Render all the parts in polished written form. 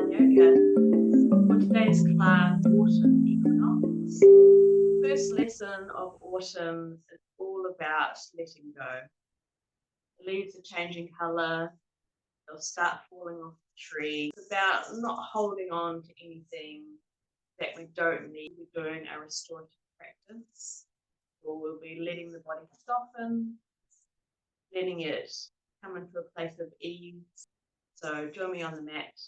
Santulan yoga. For today's class, autumn equinox. First lesson of autumn is all about letting go. The leaves are changing colour, they'll start falling off the tree. It's about not holding on to anything that we don't need. We're doing a restorative practice, or we'll be letting the body soften, letting it come into a place of ease. So join me on the mat.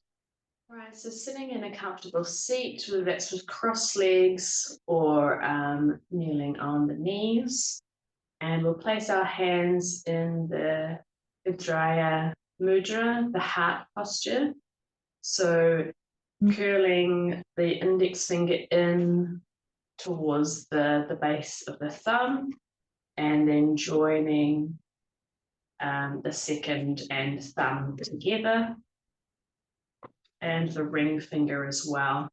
Right, so sitting in a comfortable seat, whether that's with crossed legs or kneeling on the knees. And we'll place our hands in the Vajraya mudra, the heart posture. So curling the index finger in towards the base of the thumb, and then joining the second and thumb together, and the ring finger as well.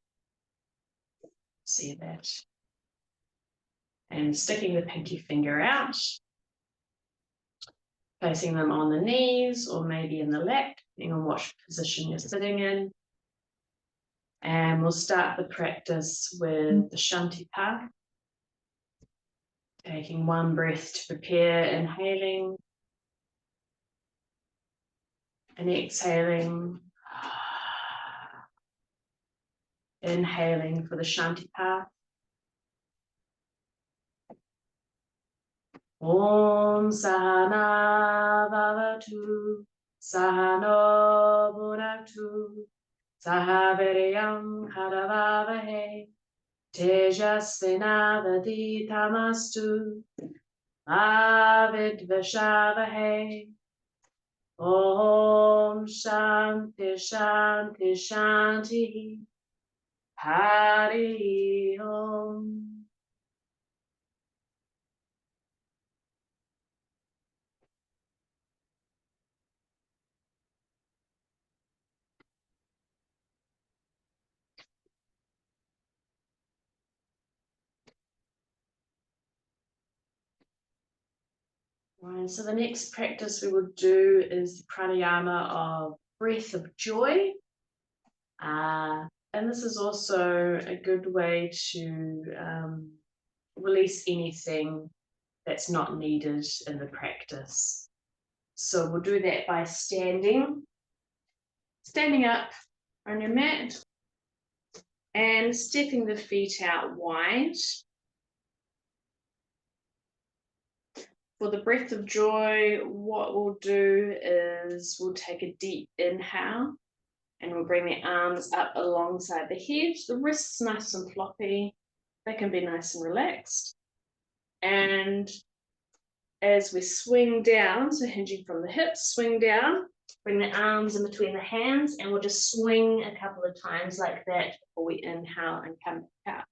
See that? And sticking the pinky finger out, placing them on the knees or maybe in the lap, depending on what position you're sitting in. And we'll start the practice with the shanti path. Taking one breath to prepare, inhaling and exhaling. Inhaling for the shanti path. Om Sahana Bhavatu Sahano Bhunaktu Sahaviryam Haravavahe Tejasvinavaditamastu Avidvashavahe. Om Shanti Shanti Shanti Hari Om. Right, so the next practice we will do is the pranayama of breath of joy. And this is also a good way to release anything that's not needed in the practice. So we'll do that by standing up on your mat and stepping the feet out wide. For the breath of joy, what we'll do is we'll take a deep inhale and we'll bring the arms up alongside the head, the wrists nice and floppy, they can be nice and relaxed. And as we swing down, so hinging from the hips, swing down, bring the arms in between the hands, and we'll just swing a couple of times like that before we inhale and come back up.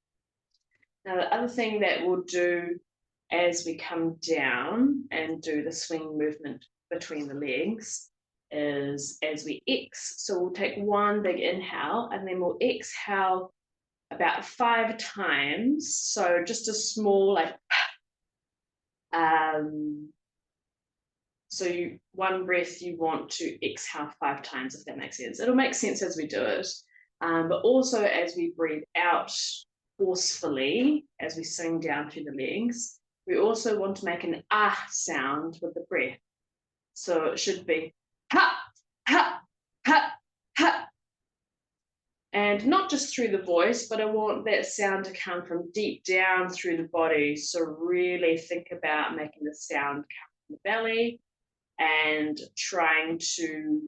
Now the other thing that we'll do as we come down and do the swing movement between the legs is as we so we'll take one big inhale and then we'll exhale about 5 times. So just a small like so one breath you want to exhale 5 times, if that makes sense. It'll make sense as we do it, but also as we breathe out forcefully as we swing down through the legs, we also want to make an ah sound with the breath. So it should be ha, ha, ha, ha. And not just through the voice, but I want that sound to come from deep down through the body. So really think about making the sound come from the belly and trying to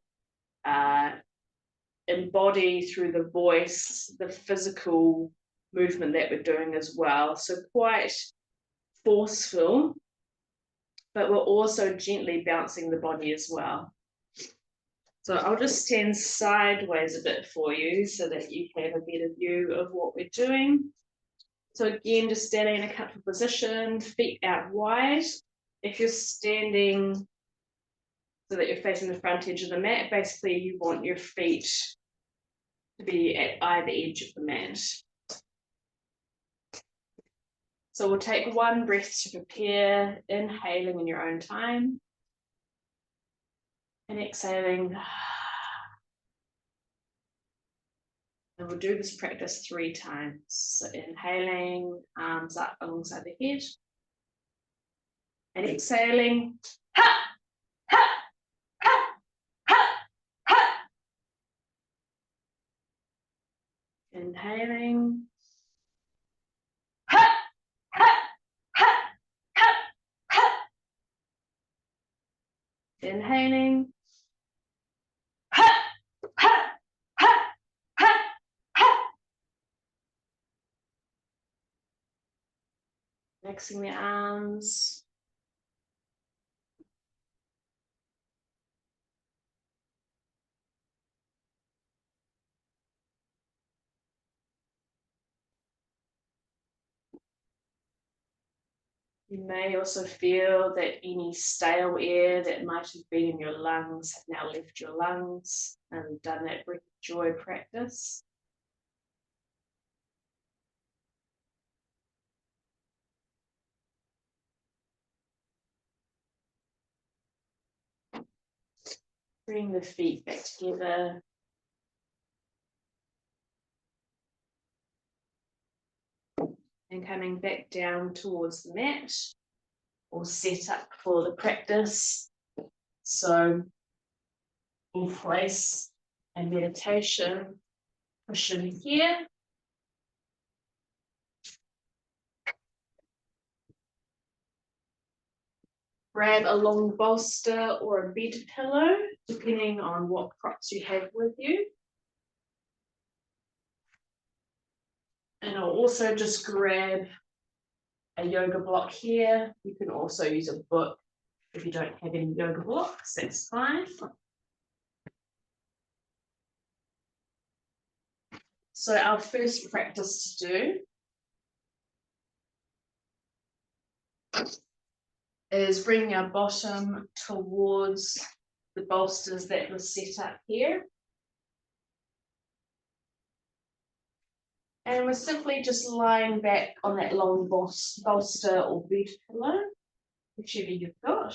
embody through the voice the physical movement that we're doing as well. So quite forceful, but we're also gently bouncing the body as well. So I'll just stand sideways a bit for you so that you have a better view of what we're doing. So again, just standing in a comfortable position, feet out wide. If you're standing so that you're facing the front edge of the mat, basically you want your feet to be at either edge of the mat. So we'll take one breath to prepare, inhaling in your own time, and exhaling. And we'll do this practice 3 times. So inhaling, arms up alongside the head. And exhaling. Ha! Ha! Ha! Ha! Ha! Inhaling. Ha! Ha! Ha! Ha! Ha! Inhaling. Ha! Ha! Ha! Ha! Ha! Mixing the arms. You may also feel that any stale air that might have been in your lungs have now left your lungs and done that breath of joy practice. Bring the feet back together. And coming back down towards the mat or set up for the practice. So we'll place a meditation cushion here. Grab a long bolster or a bed pillow, depending on what props you have with you. And I'll also just grab a yoga block here. You can also use a book if you don't have any yoga blocks, that's fine. So our first practice to do is bring our bottom towards the bolsters that were set up here. And we're simply just lying back on that long bolster or bed pillow, whichever you've got,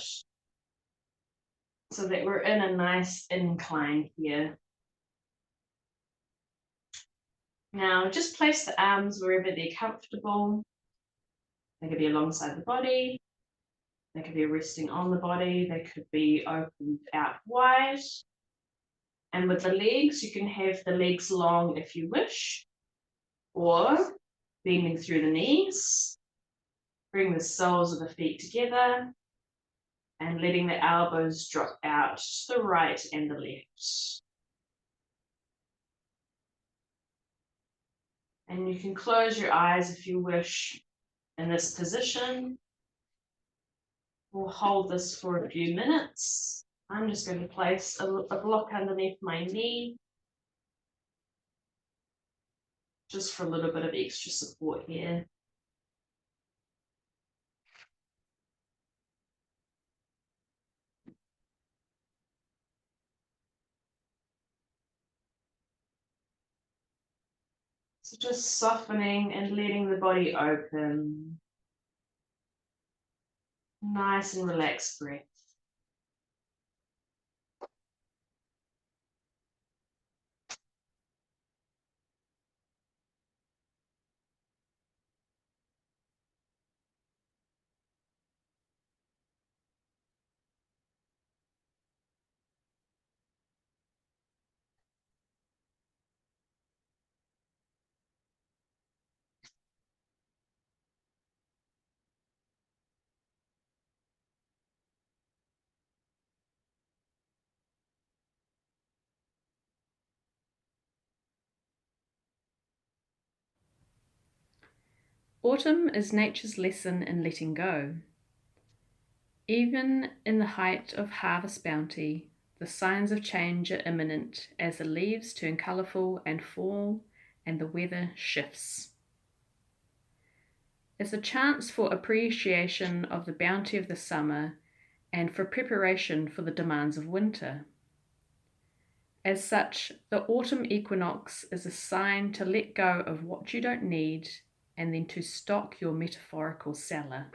so that we're in a nice incline here. Now just place the arms wherever they're comfortable. They could be alongside the body. They could be resting on the body. They could be opened out wide. And with the legs, you can have the legs long if you wish, or bending through the knees. Bring the soles of the feet together and letting the elbows drop out to the right and the left. And you can close your eyes if you wish in this position. We'll hold this for a few minutes. I'm just going to place a block underneath my knee, just for a little bit of extra support here. So just softening and letting the body open. Nice and relaxed breath. Autumn is nature's lesson in letting go. Even in the height of harvest bounty, the signs of change are imminent as the leaves turn colourful and fall and the weather shifts. It's a chance for appreciation of the bounty of the summer and for preparation for the demands of winter. As such, the autumn equinox is a sign to let go of what you don't need and then to stock your metaphorical cellar.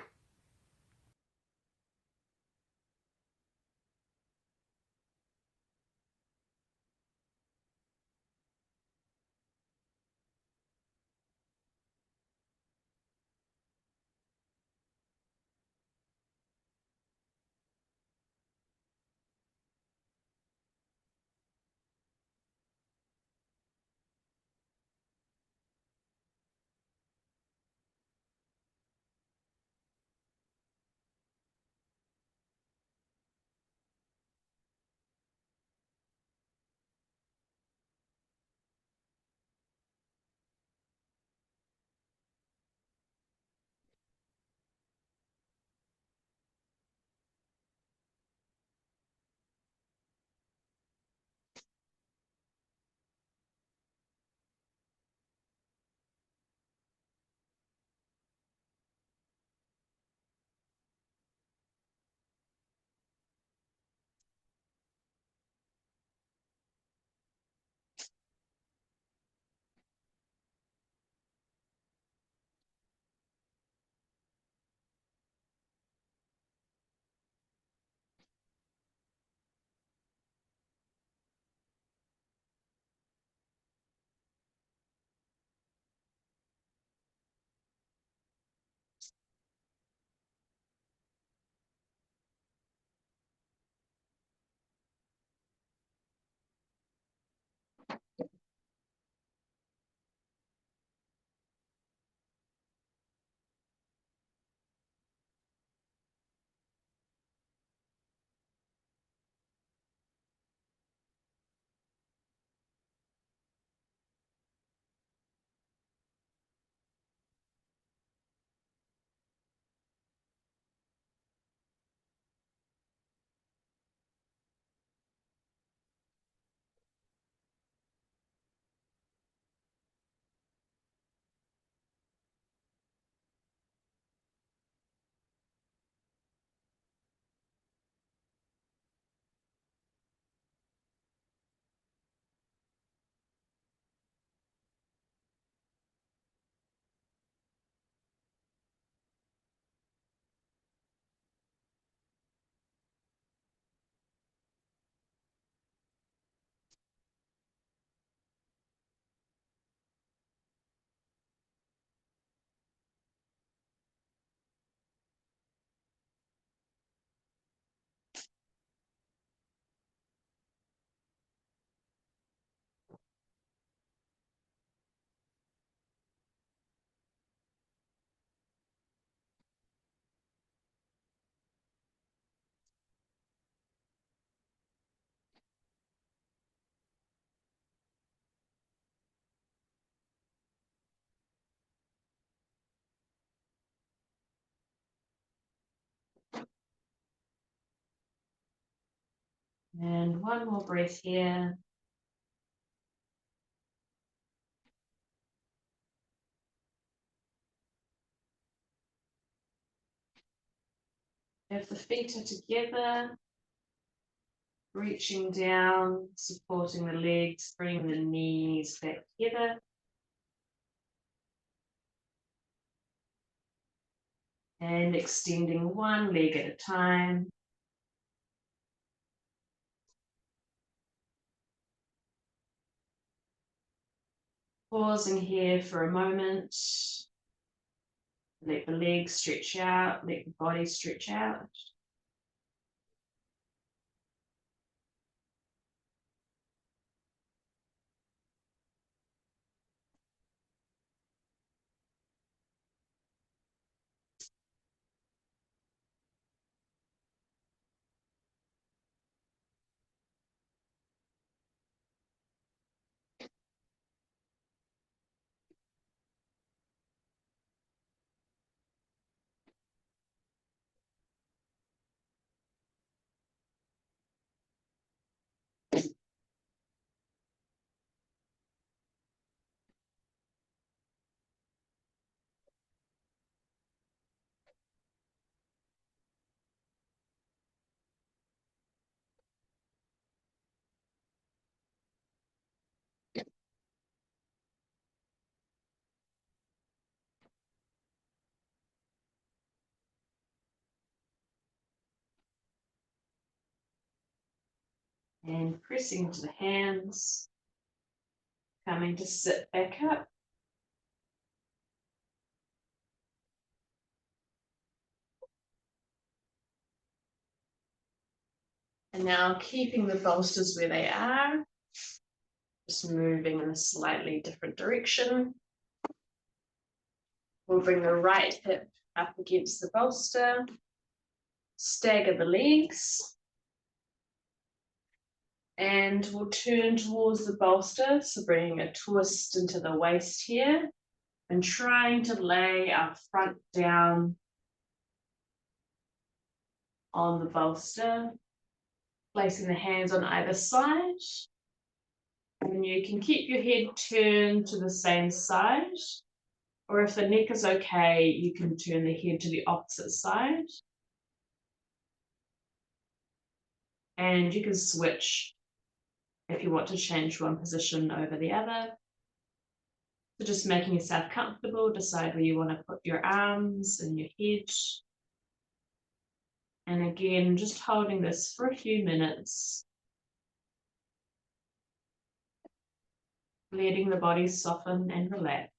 And one more breath here. If the feet are together, reaching down, supporting the legs, bringing the knees back together. And extending one leg at a time. Pausing here for a moment. Let the legs stretch out, let the body stretch out. And pressing into the hands. Coming to sit back up. And now keeping the bolsters where they are. Just moving in a slightly different direction. We'll bring the right hip up against the bolster. Stagger the legs. And we'll turn towards the bolster, so bringing a twist into the waist here and trying to lay our front down on the bolster, placing the hands on either side. And you can keep your head turned to the same side, or if the neck is okay, you can turn the head to the opposite side. And you can switch if you want to change one position over the other. So just making yourself comfortable, decide where you want to put your arms and your head. And again, just holding this for a few minutes, letting the body soften and relax.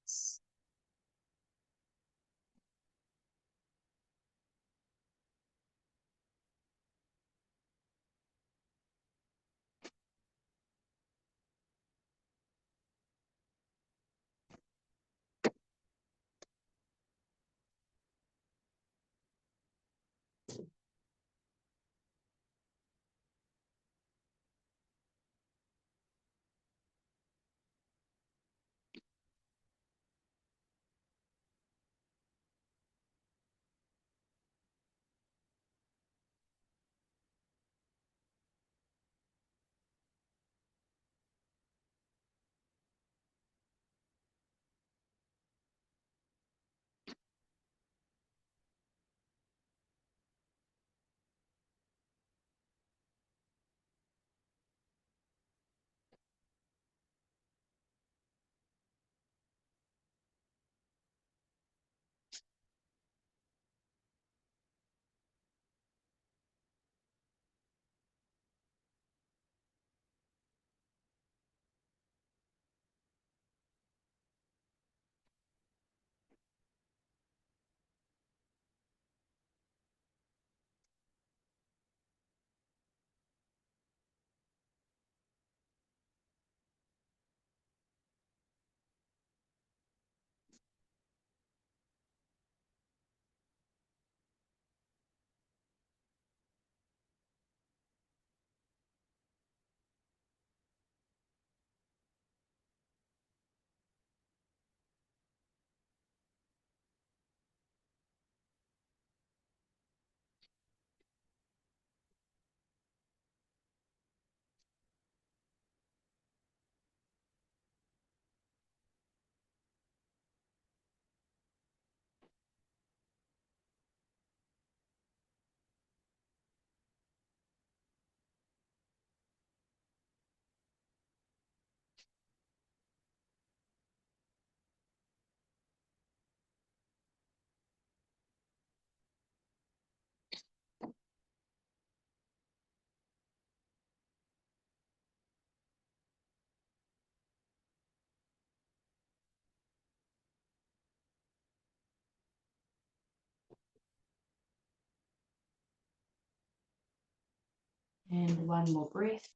And one more breath.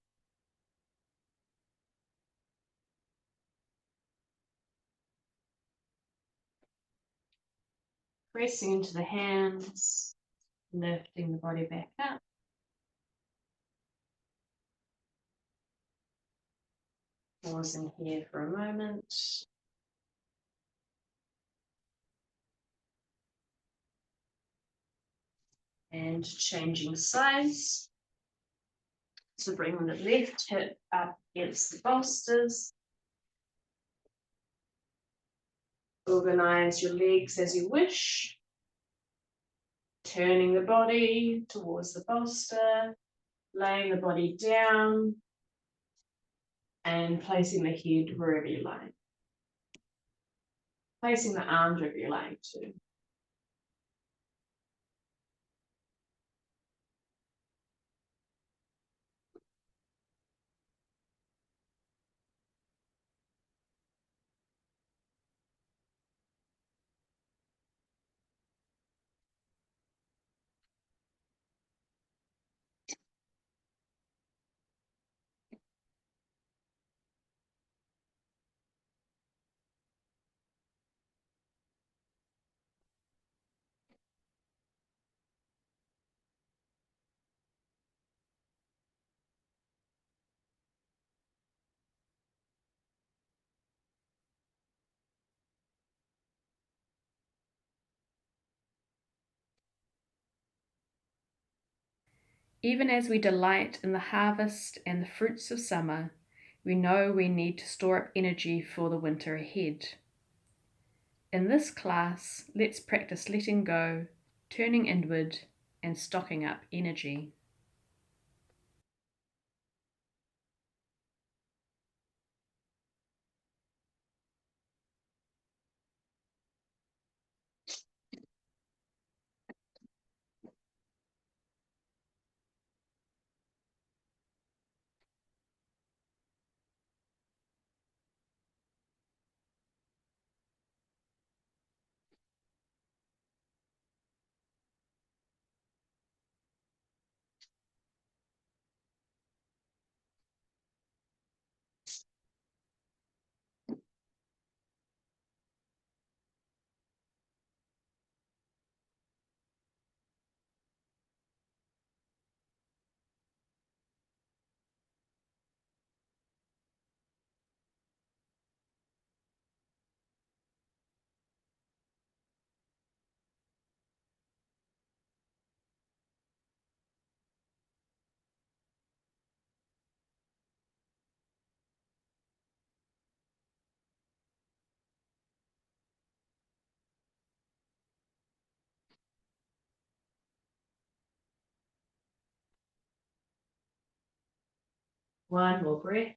Pressing into the hands, lifting the body back up. Pausing here for a moment. And changing sides. So bringing the left hip up against the bolsters. Organize your legs as you wish. Turning the body towards the bolster, laying the body down, and placing the head wherever you like. Placing the arms wherever you like too. Even as we delight in the harvest and the fruits of summer, we know we need to store up energy for the winter ahead. In this class, let's practice letting go, turning inward, and stocking up energy. One more breath.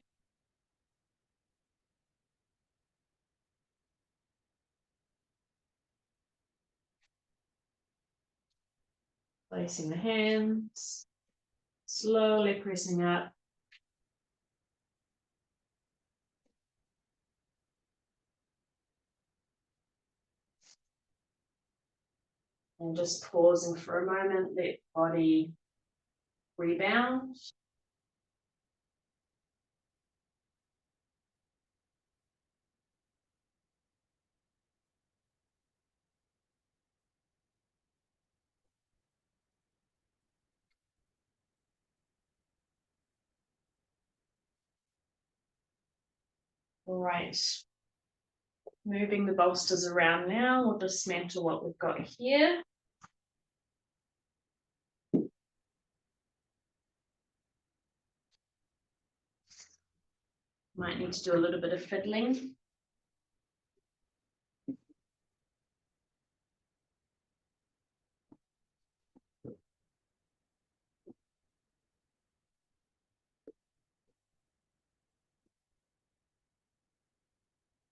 Placing the hands, slowly pressing up. And just pausing for a moment, let body rebound. All right. Moving the bolsters around now, we'll dismantle what we've got here. Might need to do a little bit of fiddling.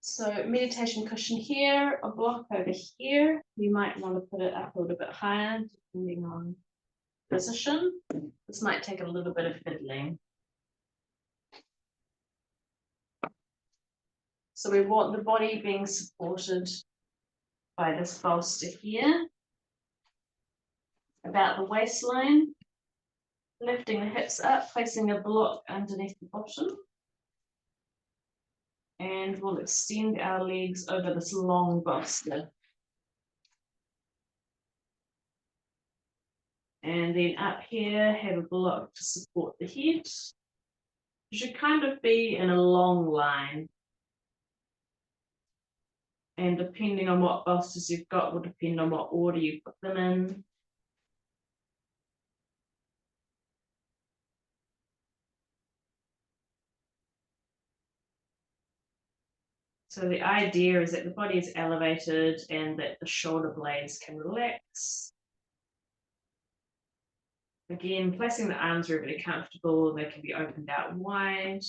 So meditation cushion here, a block over here. You might want to put it up a little bit higher, depending on position. This might take a little bit of fiddling. So we want the body being supported by this bolster here, about the waistline. Lifting the hips up, placing a block underneath the bottom. And we'll extend our legs over this long bolster. And then up here, have a block to support the head. You should kind of be in a long line. And depending on what bolsters you've got will depend on what order you put them in. So the idea is that the body is elevated and that the shoulder blades can relax. Again, placing the arms wherever they're comfortable, they can be opened out wide.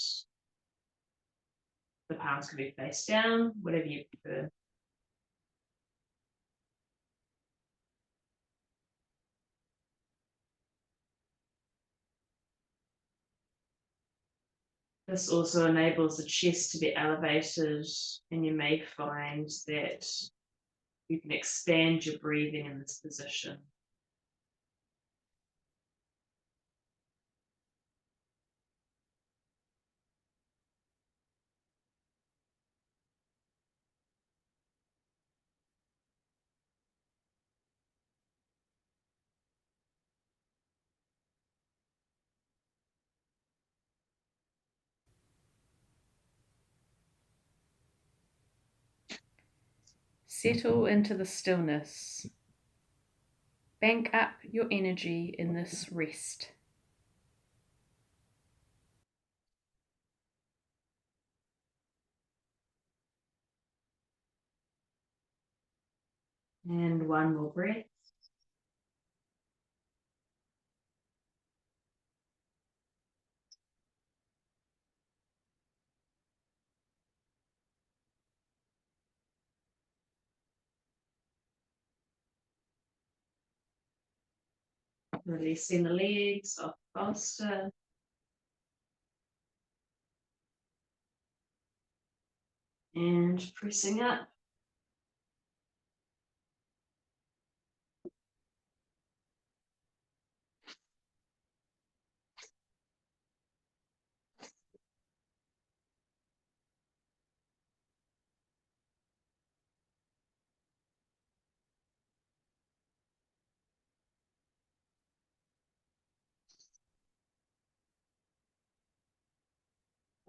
The palms can be face down, whatever you prefer. This also enables the chest to be elevated, and you may find that you can expand your breathing in this position. Settle into the stillness. Bank up your energy in this rest. And one more breath. Releasing the legs off the bolster. And pressing up.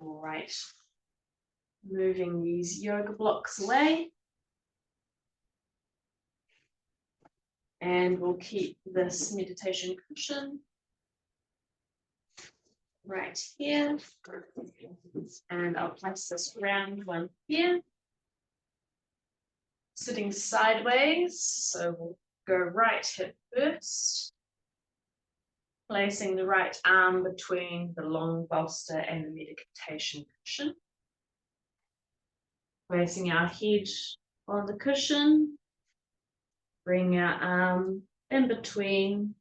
All right. Moving these yoga blocks away. And we'll keep this meditation cushion right here. And I'll place this round one here. Sitting sideways, so we'll go right hip first. Placing the right arm between the long bolster and the meditation cushion. Placing our head on the cushion. Bring our arm in between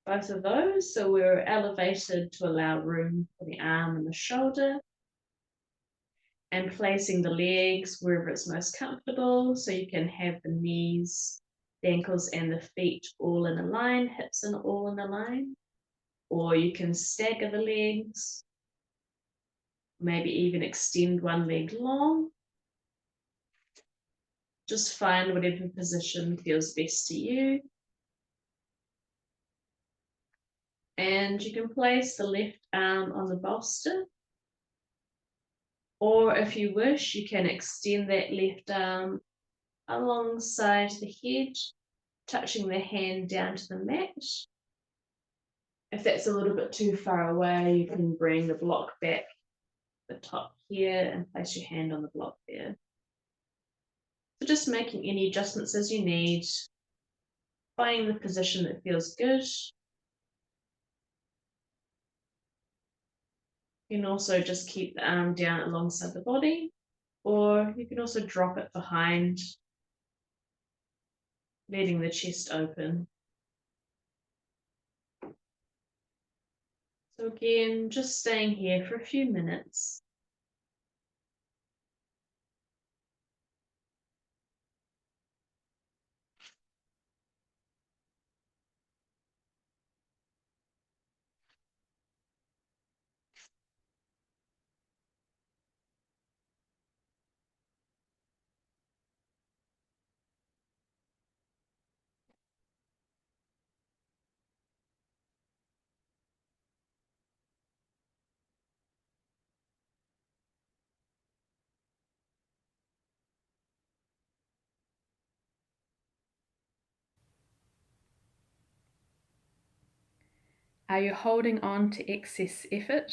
both of those, so we're elevated to allow room for the arm and the shoulder. And placing the legs wherever it's most comfortable, so you can have the knees, the ankles, and the feet all in a line, hips and all in a line. Or you can stagger the legs, maybe even extend one leg long. Just find whatever position feels best to you. And you can place the left arm on the bolster. Or if you wish, you can extend that left arm alongside the head, touching the hand down to the mat. If that's a little bit too far away, you can bring the block back the top here and place your hand on the block there. So just making any adjustments as you need, finding the position that feels good. You can also just keep the arm down alongside the body, or you can also drop it behind, letting the chest open. So again, just staying here for a few minutes. Are you holding on to excess effort?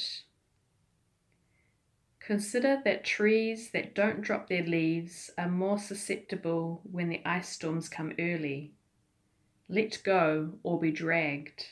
Consider that trees that don't drop their leaves are more susceptible when the ice storms come early. Let go or be dragged.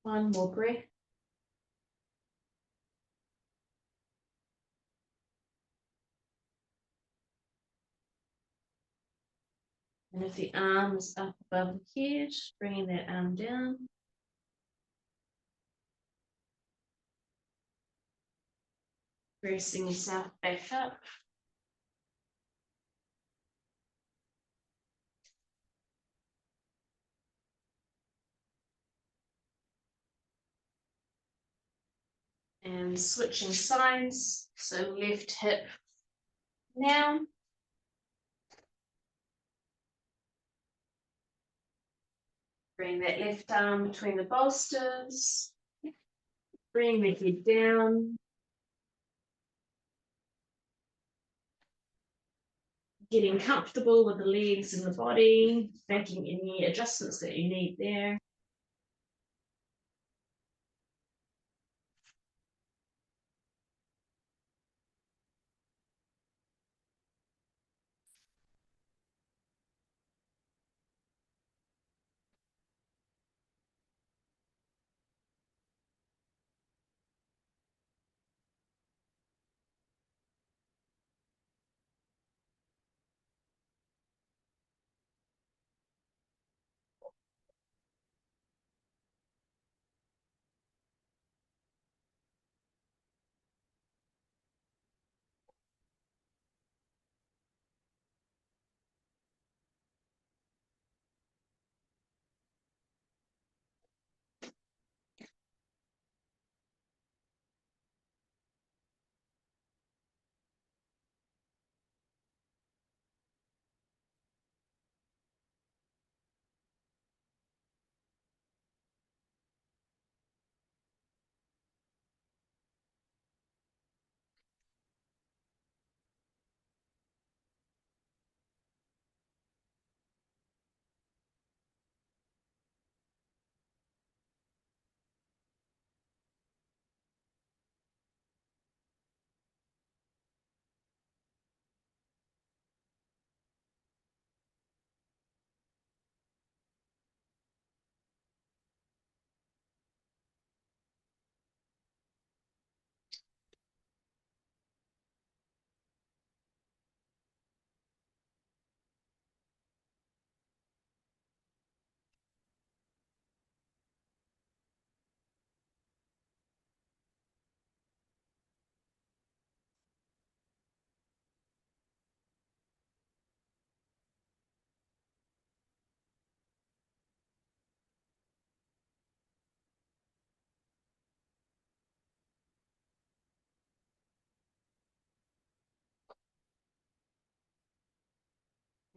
One more breath. And if the arm is up above the head, bringing that arm down. Pressing yourself back up. And switching sides. So left hip now. Bring that left arm between the bolsters. Bring the head down. Getting comfortable with the legs and the body, making any adjustments that you need there.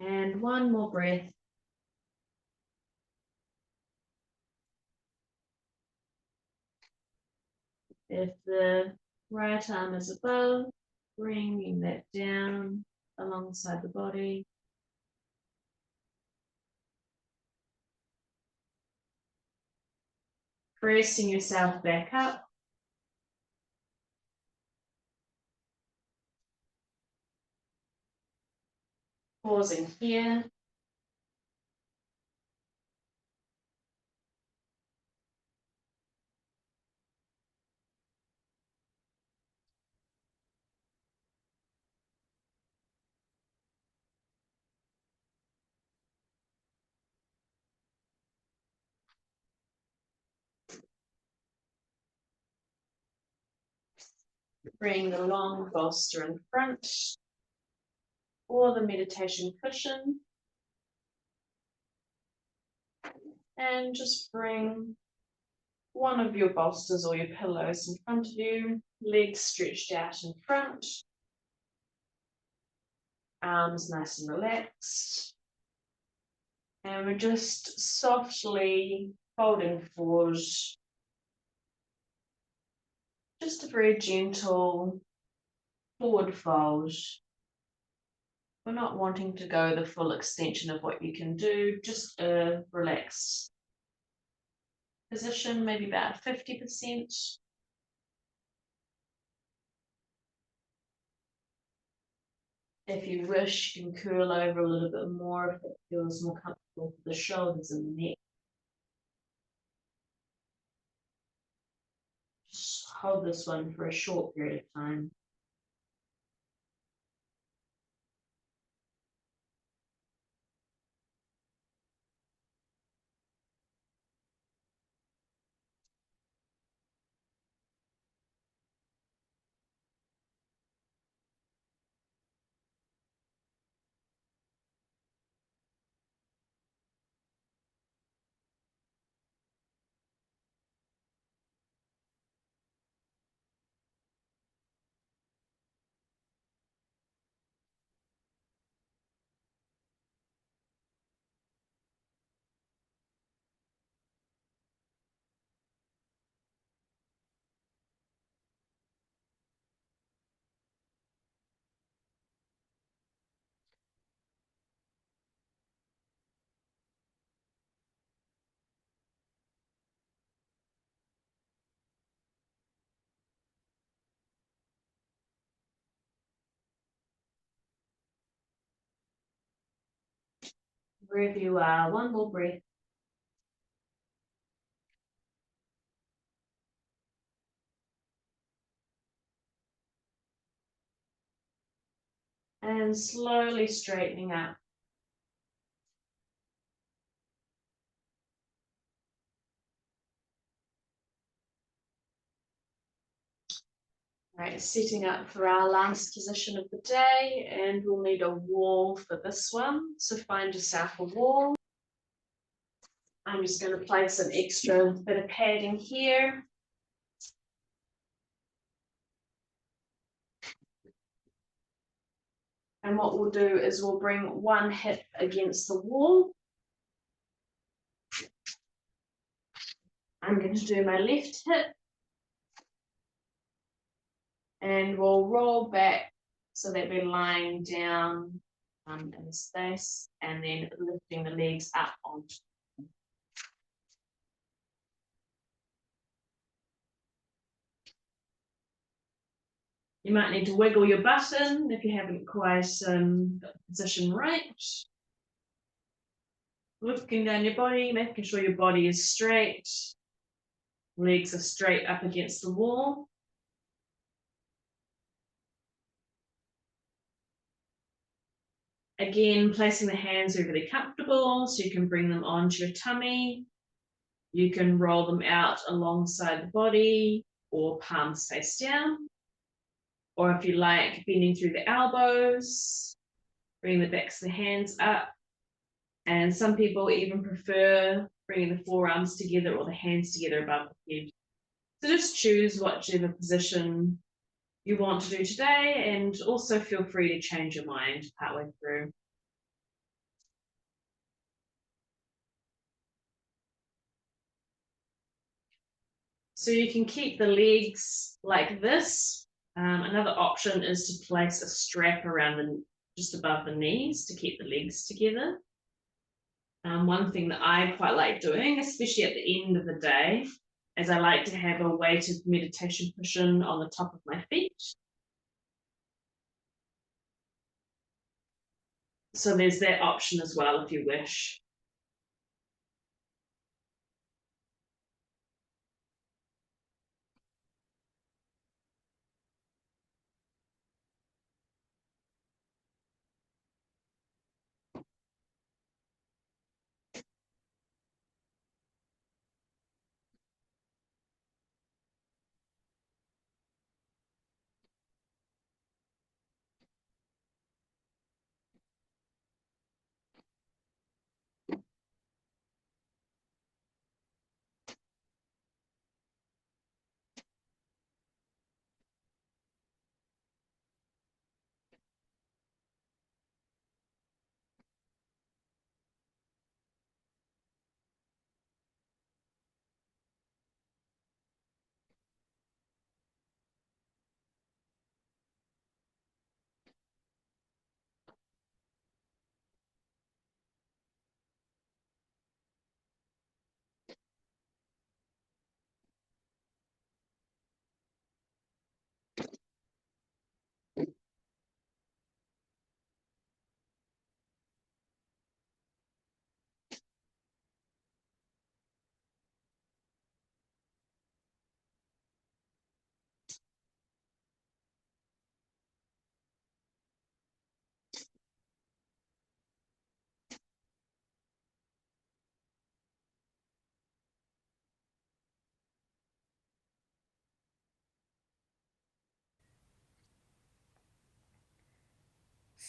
And one more breath. If the right arm is above, bringing that down alongside the body. Pressing yourself back up. Pausing here. Bring the long bolster in front or the meditation cushion. And just bring one of your bolsters or your pillows in front of you, legs stretched out in front, arms nice and relaxed. And we're just softly folding forward, just a very gentle forward fold. We're not wanting to go the full extension of what you can do, just a relaxed position, maybe about 50%. If you wish, you can curl over a little bit more if it feels more comfortable for the shoulders and the neck. Just hold this one for a short period of time. Wherever you are, one more breath. And slowly straightening up. Right, setting up for our last position of the day, and we'll need a wall for this one. So find yourself a wall. I'm just going to place an extra bit of padding here. And what we'll do is we'll bring one hip against the wall. I'm going to do my left hip. And we'll roll back so that we're lying down in the space and then lifting the legs up onto. You might need to wiggle your button if you haven't quite got the position right. Looking down your body, making sure your body is straight. Legs are straight up against the wall. Again, placing the hands where they're comfortable, so you can bring them onto your tummy. You can roll them out alongside the body or palms face down. Or if you like, bending through the elbows, bring the backs of the hands up. And some people even prefer bringing the forearms together or the hands together above the head. So just choose whichever position you want to do today, and also feel free to change your mind partway through. So you can keep the legs like this. Another option is to place a strap around just above the knees to keep the legs together. One thing that I quite like doing, especially at the end of the day, is I like to have a weighted meditation cushion on the top of my feet. So there's that option as well if you wish.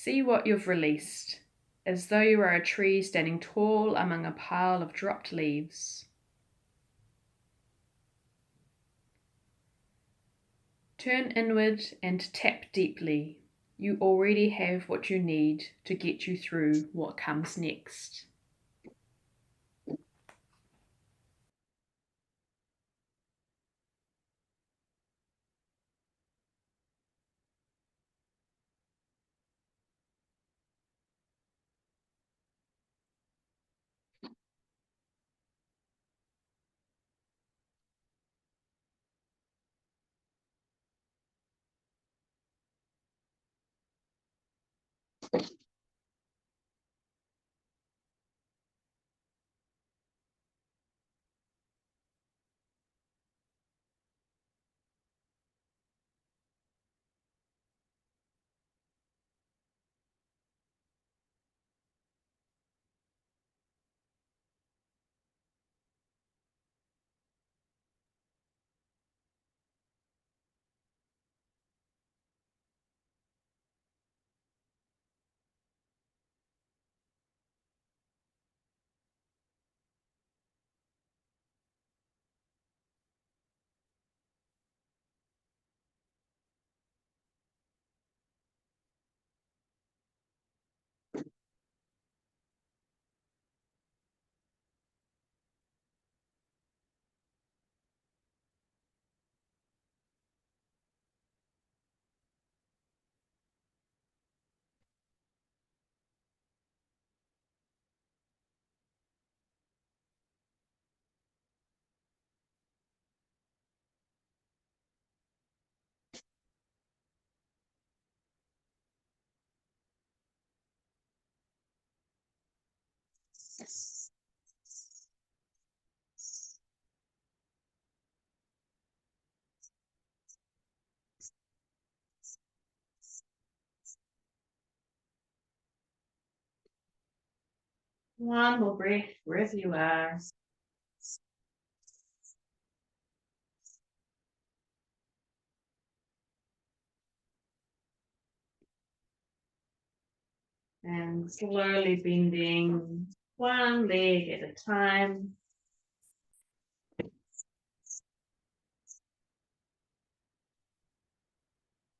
See what you've released, as though you are a tree standing tall among a pile of dropped leaves. Turn inward and tap deeply. You already have what you need to get you through what comes next. One more breath wherever you are. And slowly bending one leg at a time.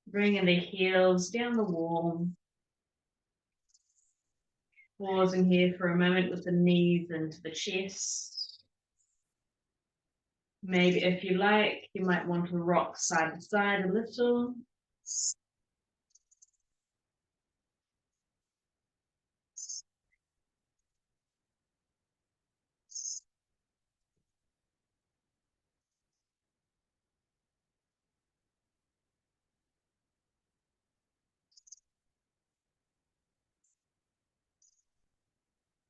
Bringing the heels down the wall. Pausing here for a moment with the knees into the chest. Maybe if you like, you might want to rock side to side a little.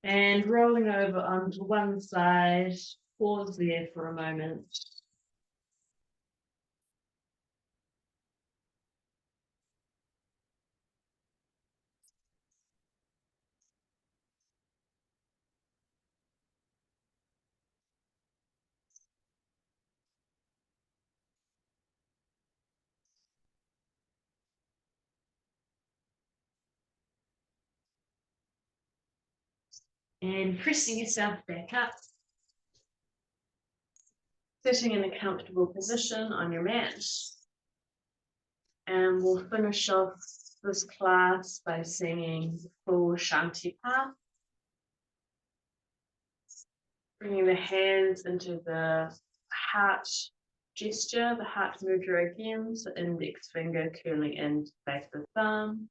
And rolling over onto one side, pause there for a moment. And pressing yourself back up. Sitting in a comfortable position on your mat. And we'll finish off this class by singing the full shanti part. Bringing the hands into the heart gesture, the heart mudra again. So index finger curling into the back of the thumb.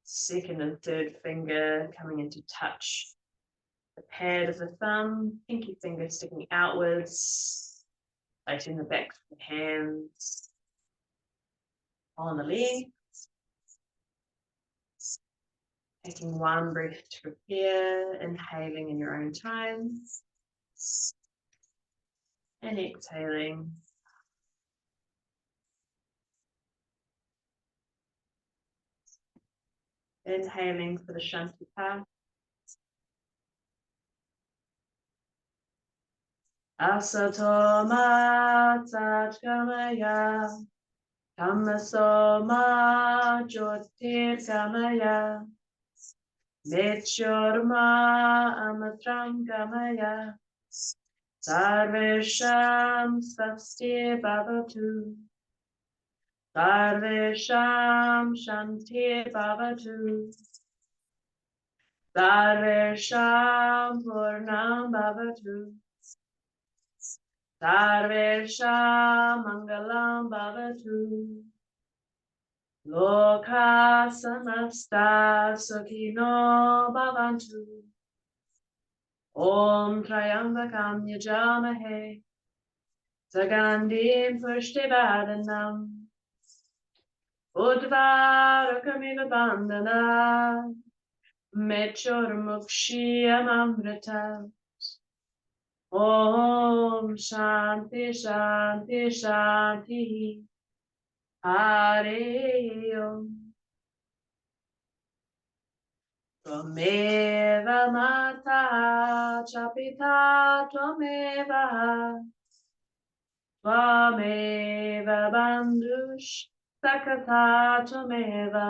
Second and third finger coming into touch. The pad of the thumb, pinky finger sticking outwards. Placing the back of the hands on the leg. Taking one breath to prepare, inhaling in your own time. And exhaling. Inhaling for the shanti path. Asato ma satgamaya Tamasoma Jyotirgamaya Mechorma Amatram Gamaya Sarvesham Svasti Bhavatu Sarvesham Shanti Bhavatu Sarvesham Purnam Bhavatu Sarvesham Mangalam Bhavatu Loka Samasta Sukhino Bhavantu Om Trayambakam Yajamahe Sagandim Pushtivadanam Udvarakamiva Bandana Mechormukshiyamamrita Om Shanti Shanti Shanti Hare Om Tvameva Mata Chapita Tvameva Tvameva Bandhush Sakata Tvameva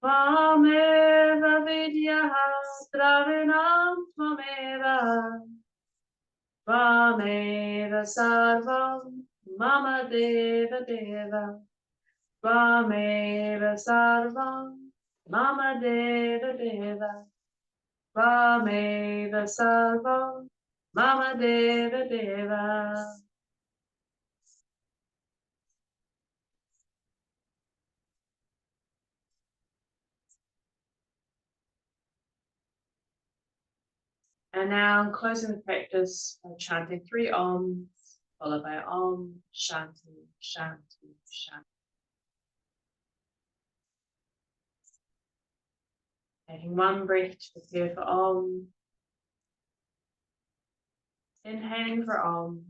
Tvameva Vidyaha Dravinam Tvameva Tvameva Sarvam Mama Deva Deva Tvameva Sarvam Mama Deva Deva Tvameva Sarvam Mama Deva Deva. And now closing the practice by chanting 3 Oms, followed by Om, Shanti, Shanti, Shanti. Taking 1 breath to prepare for Om. Inhaling for Om.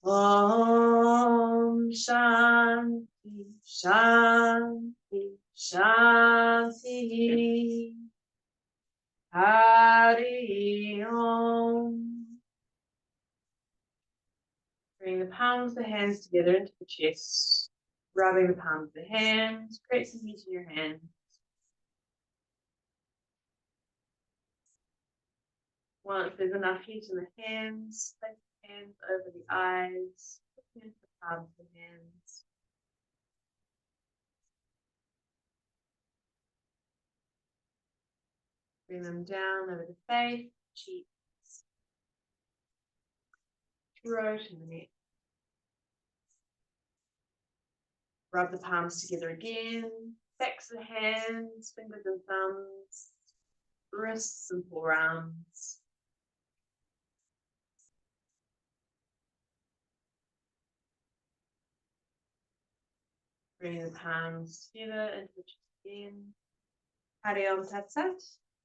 Om Shanti, Shanti, Shanti. Hari Om. Bring the palms of the hands together into the chest, rubbing the palms of the hands, create some heat in your hands. Once there's enough heat in the hands, place the hands over the eyes, looking into the palms of the hands. Bring them down over the face, cheeks, throat, and the neck. Rub the palms together again, backs of the hands, fingers and thumbs, wrists and forearms. Bring the palms together into the chest again. Hari Om Tat Sat.